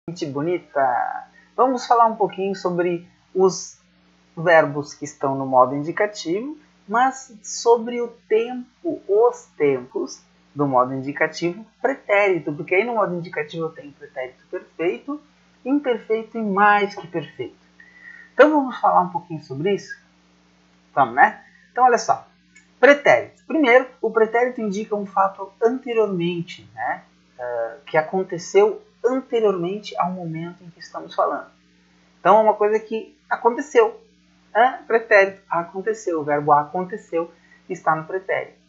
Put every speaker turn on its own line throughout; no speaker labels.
Gente bonita! Vamos falar um pouquinho sobre os verbos que estão no modo indicativo, mas sobre o tempo, os tempos do modo indicativo pretérito, porque aí no modo indicativo eu tenho pretérito perfeito, imperfeito e mais que perfeito. Então vamos falar um pouquinho sobre isso? Vamos, né? Então olha só, pretérito. Primeiro, o pretérito indica um fato anteriormente, né? Que aconteceu anteriormente ao momento em que estamos falando. Então é uma coisa que aconteceu. Pretérito, aconteceu. O verbo aconteceu está no pretérito.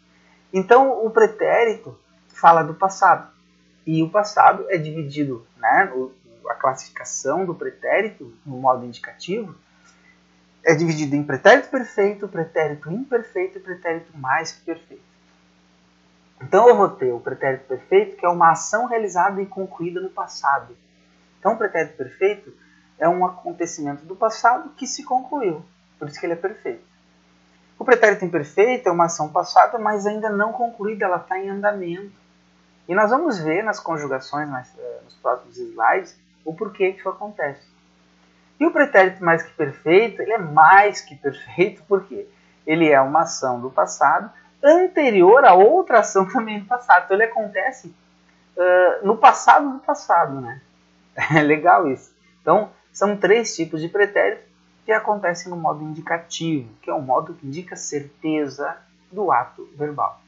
Então o pretérito fala do passado. E o passado é dividido, né, a classificação do pretérito no modo indicativo é dividido em pretérito perfeito, pretérito imperfeito e pretérito mais que perfeito. Então eu vou ter o pretérito perfeito, que é uma ação realizada e concluída no passado. Então o pretérito perfeito é um acontecimento do passado que se concluiu, por isso que ele é perfeito. O pretérito imperfeito é uma ação passada, mas ainda não concluída, ela está em andamento. E nós vamos ver nas conjugações, nos próximos slides, o porquê que isso acontece. E o pretérito mais que perfeito, ele é mais que perfeito porque ele é uma ação do passado anterior a outra ação também do passado. Então ele acontece no passado do passado, né? É legal isso. Então são 3 tipos de pretérito que acontecem no modo indicativo, que é um modo que indica certeza do ato verbal.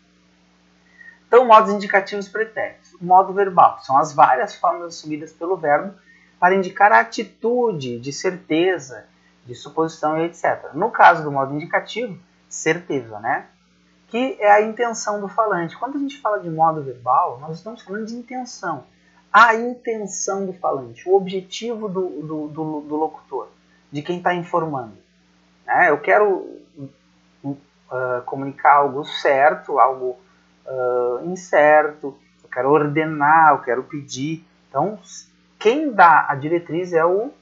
Então, modos indicativos pretéritos. O modo verbal são as várias formas assumidas pelo verbo para indicar a atitude de certeza, de suposição e etc. No caso do modo indicativo, certeza, né? Que é a intenção do falante. Quando a gente fala de modo verbal, nós estamos falando de intenção. A intenção do falante, o objetivo do locutor, de quem está informando. Né? Eu quero comunicar algo certo, algo incerto, eu quero ordenar, eu quero pedir. Então, quem dá a diretriz é o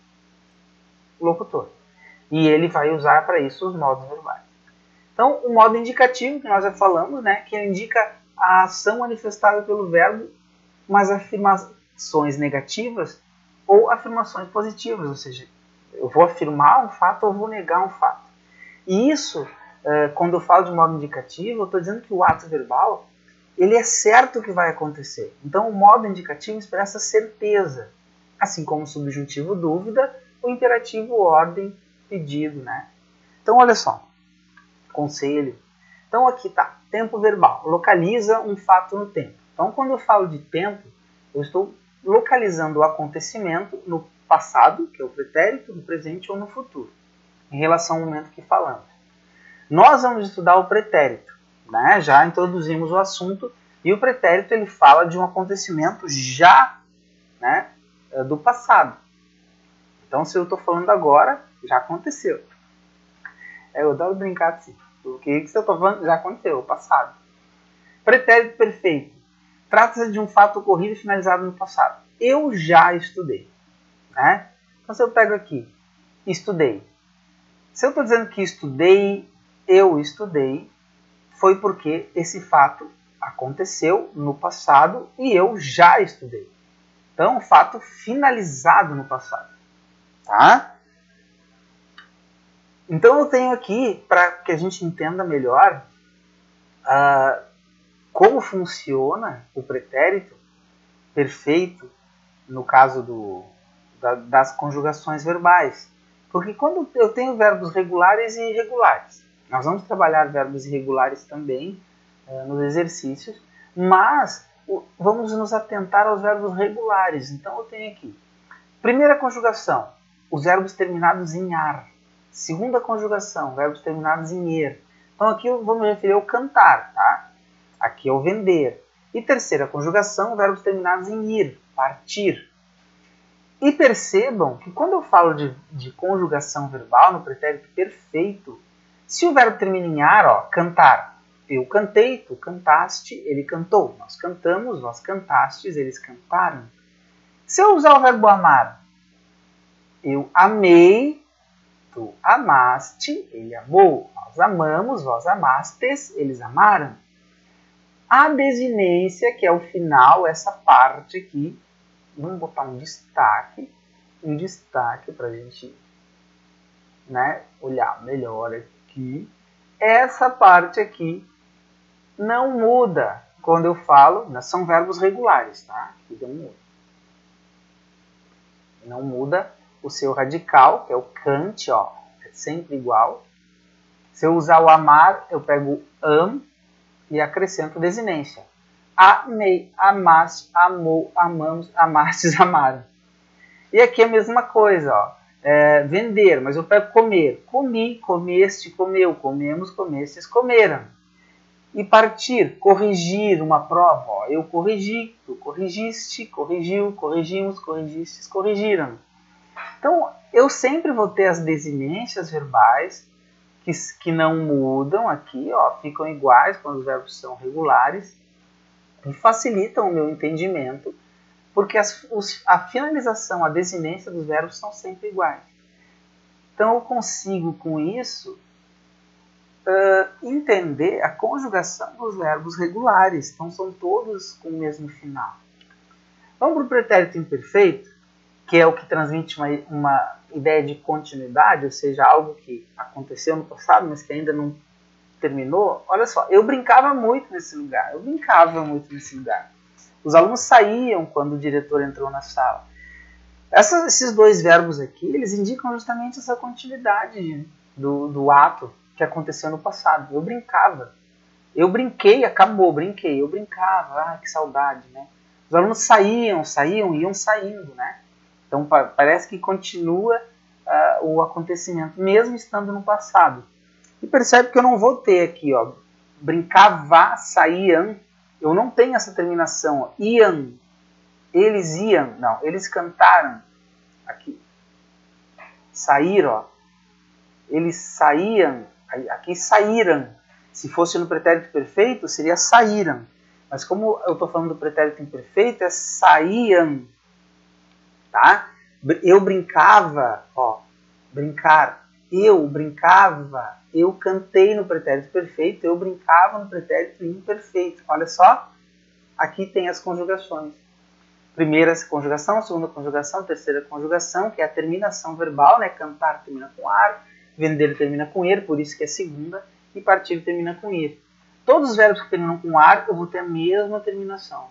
locutor. E ele vai usar para isso os modos verbais. Então, o modo indicativo, que nós já falamos, né, que indica a ação manifestada pelo verbo, mas afirmações negativas ou afirmações positivas, ou seja, eu vou afirmar um fato ou vou negar um fato. E isso, quando eu falo de modo indicativo, eu estou dizendo que o ato verbal, ele é certo que vai acontecer. Então, o modo indicativo expressa certeza, assim como o subjuntivo dúvida, o imperativo ordem, pedido, né? Então, olha só. Conselho. Então aqui está, tempo verbal, localiza um fato no tempo. Então quando eu falo de tempo, eu estou localizando o acontecimento no passado, que é o pretérito, no presente ou no futuro, em relação ao momento que falamos. Nós vamos estudar o pretérito, né? Já introduzimos o assunto, e o pretérito ele fala de um acontecimento já, né, do passado. Então se eu estou falando agora, já aconteceu. Eu adoro brincar assim. Porque se eu estou falando, já aconteceu, o passado. Pretérito perfeito. Trata-se de um fato ocorrido e finalizado no passado. Eu já estudei. Né? Então se eu pego aqui, estudei. Se eu estou dizendo que estudei, eu estudei, foi porque esse fato aconteceu no passado e eu já estudei. Então, um fato finalizado no passado. Tá? Então eu tenho aqui, para que a gente entenda melhor como funciona o pretérito perfeito no caso das conjugações verbais. Porque quando eu tenho verbos regulares e irregulares, nós vamos trabalhar verbos irregulares também nos exercícios, mas vamos nos atentar aos verbos regulares. Então eu tenho aqui, primeira conjugação, os verbos terminados em ar. Segunda conjugação, verbos terminados em er. Então aqui eu vou me referir ao cantar, tá? Aqui é o vender. E terceira conjugação, verbos terminados em ir, partir. E percebam que quando eu falo de conjugação verbal no pretérito perfeito, se o verbo termina em ar, ó, cantar, eu cantei, tu cantaste, ele cantou. Nós cantamos, vós cantastes, eles cantaram. Se eu usar o verbo amar, eu amei, tu amaste, ele amou. Nós amamos, vós amastes, eles amaram. A desinência, que é o final, essa parte aqui, vamos botar um destaque para a gente, né, olhar melhor aqui. Essa parte aqui não muda quando eu falo, né, são verbos regulares, tá? Aqui não muda. Não muda o seu radical, que é o cante, ó, é sempre igual. Se eu usar o amar, eu pego am e acrescento desinência. Amei, amaste, amou, amamos, amastes, amaram. E aqui é a mesma coisa, ó. Vender, mas eu pego comer. Comi, comeste, comeu, comemos, comestes, comeram. E partir, corrigir uma prova. Ó. Eu corrigi, tu corrigiste, corrigiu, corrigimos, corrigistes, corrigiram. Então, eu sempre vou ter as desinências verbais que não mudam aqui, ó, ficam iguais quando os verbos são regulares e facilitam o meu entendimento, porque a finalização, a desinência dos verbos são sempre iguais. Então, eu consigo, com isso, entender a conjugação dos verbos regulares. Então, são todos com o mesmo final. Vamos para o pretérito imperfeito, que é o que transmite uma ideia de continuidade, ou seja, algo que aconteceu no passado, mas que ainda não terminou. Olha só, eu brincava muito nesse lugar. Os alunos saíam quando o diretor entrou na sala. Esses dois verbos aqui, eles indicam justamente essa continuidade do ato que aconteceu no passado. Eu brincava. Eu brinquei, acabou, brinquei. Eu brincava, que saudade, né? Os alunos saíam, iam saindo, né? Então parece que continua o acontecimento, mesmo estando no passado. E percebe que eu não vou ter aqui, ó, brincava, saíam. Eu não tenho essa terminação, ó, iam. Eles iam, não, eles cantaram. Aqui. Sair, ó. Eles saíam, aqui saíram. Se fosse no pretérito perfeito, seria saíram. Mas como eu estou falando do pretérito imperfeito, é saíam. Tá? Eu brincava, ó, brincar. Eu brincava, eu cantei no pretérito perfeito, eu brincava no pretérito imperfeito. Olha só, aqui tem as conjugações. Primeira conjugação, segunda conjugação, terceira conjugação, que é a terminação verbal, né? Cantar termina com ar, vender termina com er, por isso que é segunda, e partir termina com ir. Todos os verbos que terminam com ar, eu vou ter a mesma terminação.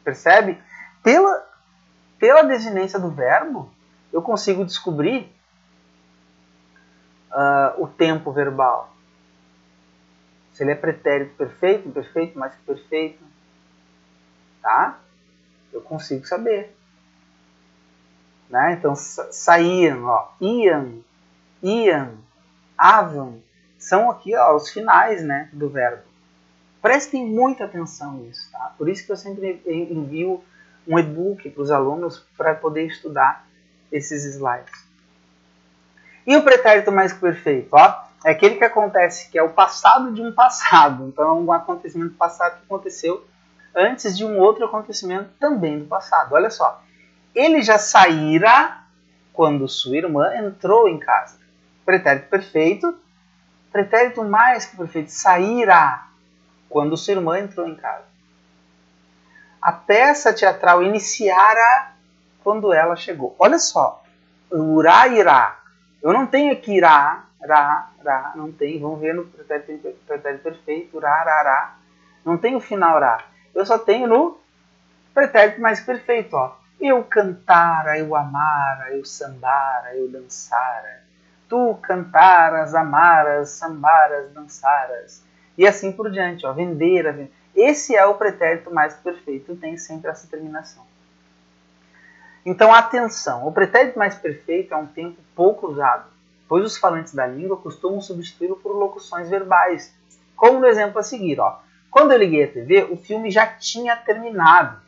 Percebe? Pela desinência do verbo, eu consigo descobrir o tempo verbal. Se ele é pretérito perfeito, imperfeito, mais que perfeito. Tá? Eu consigo saber. Né? Então, saíam, ó, iam, avam, são aqui, ó, os finais, né, do verbo. Prestem muita atenção nisso. Tá? Por isso que eu sempre envio um e-book para os alunos para poder estudar esses slides. E o pretérito mais que perfeito? Ó, é aquele que acontece, que é o passado de um passado. Então, é um acontecimento passado que aconteceu antes de um outro acontecimento também do passado. Olha só. Ele já saíra quando sua irmã entrou em casa. Pretérito perfeito. Pretérito mais que perfeito. Saíra quando sua irmã entrou em casa. A peça teatral iniciara quando ela chegou. Olha só. Urá, irá. Eu não tenho aqui irá, rá, não tem. Vamos ver no pretérito perfeito. Urá, rá. Não tem o final rá. Eu só tenho no pretérito mais perfeito. Ó. Eu cantara, eu amara, eu sambara, eu dançara. Tu cantaras, amaras, sambaras, dançaras. E assim por diante. Ó. Vendera. Esse é o pretérito mais perfeito. Tem sempre essa terminação. Então, atenção, o pretérito mais perfeito é um tempo pouco usado, pois os falantes da língua costumam substituí-lo por locuções verbais, como no exemplo a seguir. Ó. Quando eu liguei a TV, o filme já tinha terminado.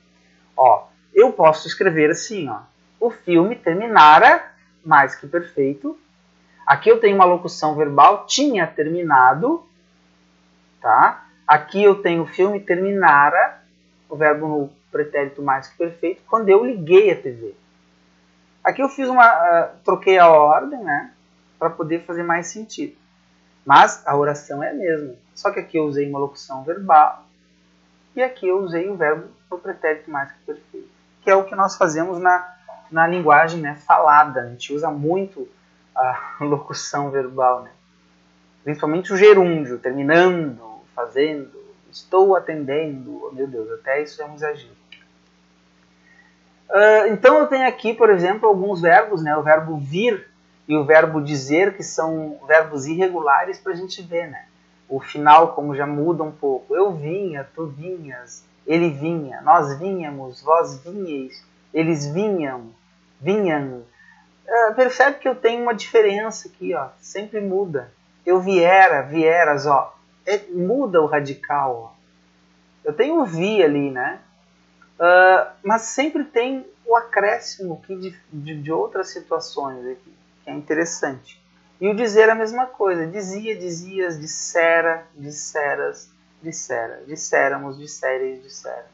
Ó, eu posso escrever assim, ó, o filme terminara, mais que perfeito. Aqui eu tenho uma locução verbal, tinha terminado. Tá? Aqui eu tenho o filme terminara, o verbo no pretérito mais que perfeito, quando eu liguei a TV. Aqui eu fiz troquei a ordem, né, para poder fazer mais sentido. Mas a oração é a mesma. Só que aqui eu usei uma locução verbal e aqui eu usei o verbo no pretérito mais que perfeito. que é o que nós fazemos na linguagem, né, falada. A gente usa muito a locução verbal, né? Principalmente o gerúndio, terminando, fazendo, estou atendendo. Oh, meu Deus, até isso é um exagero. Então eu tenho aqui, por exemplo, alguns verbos, né? O verbo vir e o verbo dizer, que são verbos irregulares para a gente ver, né? O final, como já muda um pouco. Eu vinha, tu vinhas, ele vinha, nós vinhamos, vós vinheis, eles vinham. Percebe que eu tenho uma diferença aqui, ó, sempre muda. Eu viera, vieras, ó, muda o radical, ó. Eu tenho o vi ali, né? Mas sempre tem o acréscimo aqui de outras situações aqui, que é interessante. E o dizer é a mesma coisa. Dizia, dizias, dissera, disseras, dissera, disséramos, disseres, disseram.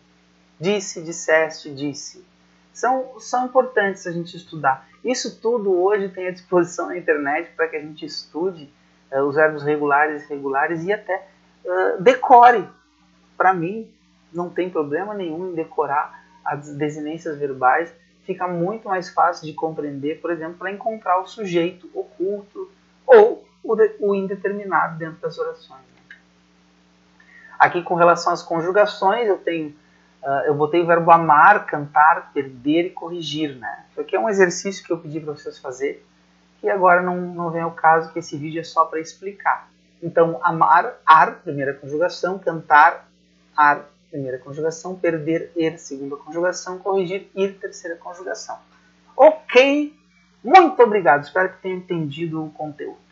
Disse, disseste, disse. São importantes a gente estudar. Isso tudo hoje tem à disposição na internet para que a gente estude os verbos regulares e irregulares e até decore. Para mim, não tem problema nenhum em decorar as desinências verbais. Fica muito mais fácil de compreender, por exemplo, para encontrar o sujeito oculto ou o indeterminado dentro das orações. Aqui, com relação às conjugações, eu botei o verbo amar, cantar, perder e corrigir, né? Isso aqui é um exercício que eu pedi para vocês fazerem, que agora não vem ao caso, que esse vídeo é só para explicar. Então, amar, ar, primeira conjugação, cantar, ar, primeira conjugação, perder, er, segunda conjugação, corrigir, ir, terceira conjugação. Ok, muito obrigado, espero que tenham entendido o conteúdo.